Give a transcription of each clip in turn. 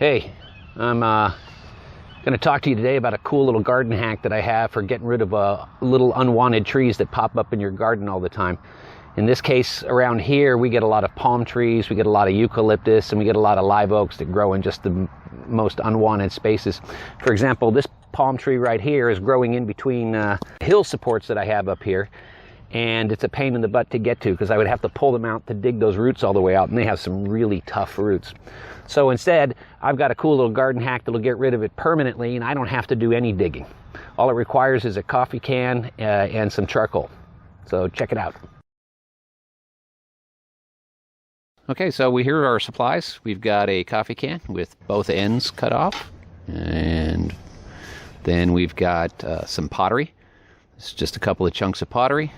Hey, I'm going to talk to you today about a cool little garden hack that I have for getting rid of little unwanted trees that pop up in your garden all the time. In this case, around here, we get a lot of palm trees, we get a lot of eucalyptus, and we get a lot of live oaks that grow in just the most unwanted spaces. For example, this palm tree right here is growing in between hill supports that I have up here. And it's a pain in the butt to get to because I would have to pull them out to dig those roots all the way out, and they have some really tough roots. So instead, I've got a cool little garden hack that'll get rid of it permanently, and I don't have to do any digging. All it requires is a coffee can and some charcoal. So check it out. Okay, so here are our supplies. We've got a coffee can with both ends cut off, and then we've got some pottery. It's just a couple of chunks of pottery.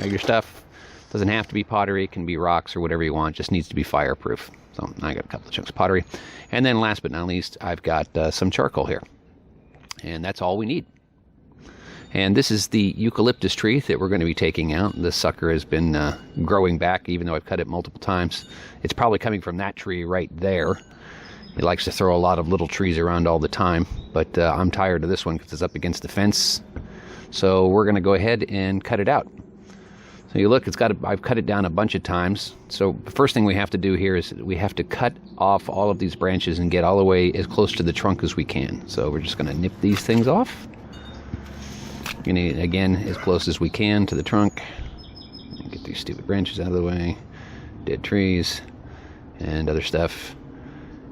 Your stuff doesn't have to be pottery, it can be rocks or whatever you want, it just needs to be fireproof. So I got a couple of chunks of pottery. And then last but not least, I've got some charcoal here. And that's all we need. And this is the eucalyptus tree that we're going to be taking out. This sucker has been growing back, even though I've cut it multiple times. It's probably coming from that tree right there. He likes to throw a lot of little trees around all the time, but I'm tired of this one because it's up against the fence. So we're going to go ahead and cut it out. So you look, I've cut it down a bunch of times. So the first thing we have to do here is we have to cut off all of these branches and get all the way as close to the trunk as we can. So we're just going to nip these things off. Again, as close as we can to the trunk. Get these stupid branches out of the way. Dead trees and other stuff.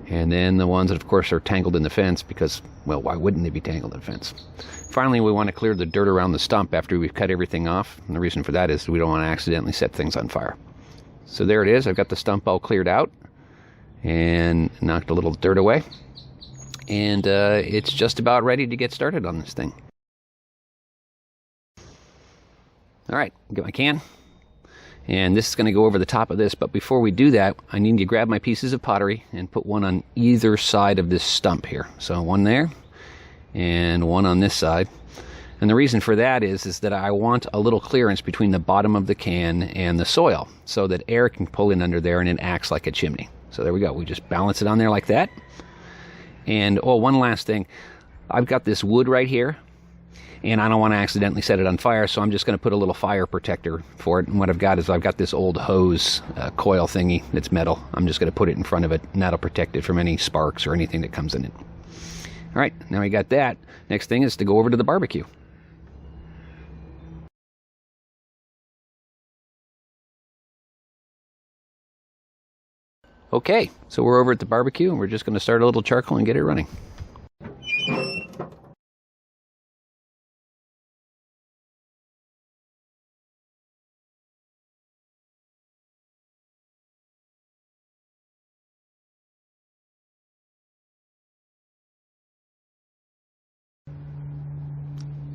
And then the ones that, of course, are tangled in the fence because, well, why wouldn't they be tangled in the fence? Finally, we want to clear the dirt around the stump after we've cut everything off. And the reason for that is we don't want to accidentally set things on fire. So there it is. I've got the stump all cleared out and knocked a little dirt away. And it's just about ready to get started on this thing. All right, get my can. And this is going to go over the top of this, but before we do that, I need to grab my pieces of pottery and put one on either side of this stump here. So one there, and one on this side. And the reason for that is that I want a little clearance between the bottom of the can and the soil, so that air can pull in under there and it acts like a chimney. So there we go, we just balance it on there like that. And, oh, one last thing. I've got this wood right here. And I don't want to accidentally set it on fire, so I'm just going to put a little fire protector for it. And what I've got is I've got this old hose coil thingy that's metal. I'm just going to put it in front of it, and that'll protect it from any sparks or anything that comes in it. All right, now we got that. Next thing is to go over to the barbecue. Okay, so we're over at the barbecue, and we're just going to start a little charcoal and get it running.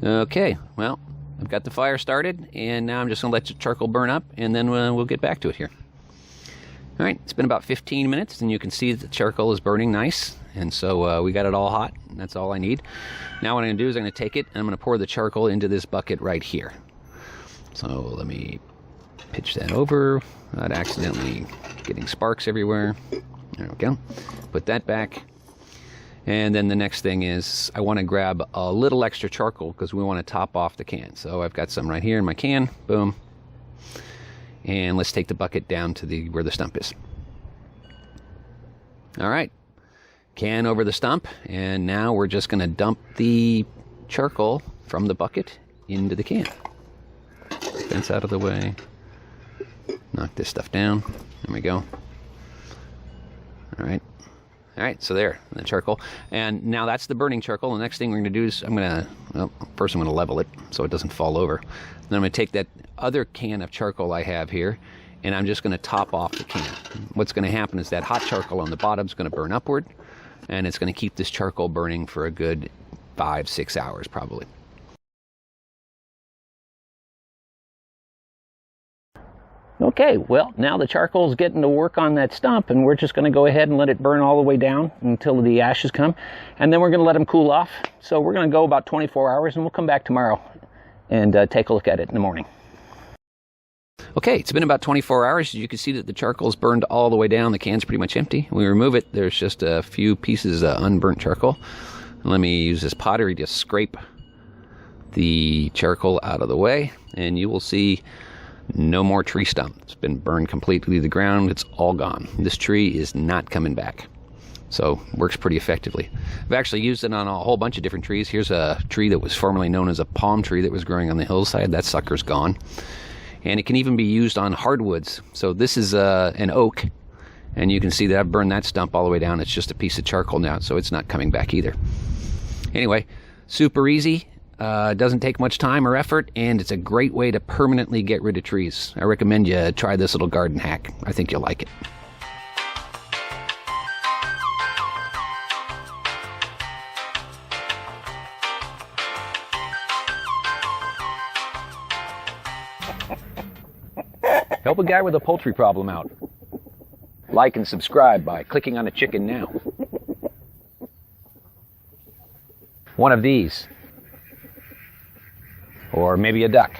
Okay, well, I've got the fire started, and now I'm just going to let the charcoal burn up, and then we'll get back to it here. All right, it's been about 15 minutes, and you can see that the charcoal is burning nice, and so we got it all hot, and that's all I need. Now what I'm going to do is I'm going to take it, and I'm going to pour the charcoal into this bucket right here. So let me pitch that over, not accidentally getting sparks everywhere. There we go. Put that back. And then the next thing is I want to grab a little extra charcoal because we want to top off the can. So I've got some right here in my can. Boom. And let's take the bucket down to where the stump is. All right. Can over the stump. And now we're just going to dump the charcoal from the bucket into the can. Fence out of the way. Knock this stuff down. There we go. All right. All right, so there, the charcoal. And now that's the burning charcoal. The next thing we're going to do is first I'm going to level it so it doesn't fall over. Then I'm going to take that other can of charcoal I have here, and I'm just going to top off the can. What's going to happen is that hot charcoal on the bottom is going to burn upward, and it's going to keep this charcoal burning for a good 5-6 hours probably. Okay, well, now the charcoal's getting to work on that stump, and we're just going to go ahead and let it burn all the way down until the ashes come, and then we're going to let them cool off. So we're going to go about 24 hours, and we'll come back tomorrow and take a look at it in the morning. Okay, it's been about 24 hours. You can see that the charcoal's burned all the way down. The can's pretty much empty. When we remove it, there's just a few pieces of unburnt charcoal. Let me use this pottery to scrape the charcoal out of the way, and you will see no more tree stump. It's been burned completely to the ground. It's all gone. This tree is not coming back. So, works pretty effectively. I've actually used it on a whole bunch of different trees. Here's a tree that was formerly known as a palm tree that was growing on the hillside. That sucker's gone. And it can even be used on hardwoods. So this is an oak, and you can see that I've burned that stump all the way down. It's just a piece of charcoal now, so it's not coming back either. Anyway, super easy. Doesn't take much time or effort, and it's a great way to permanently get rid of trees. I recommend you try this little garden hack. I think you'll like it. Help a guy with a poultry problem out. Like and subscribe by clicking on a chicken now. One of these. Or maybe a duck.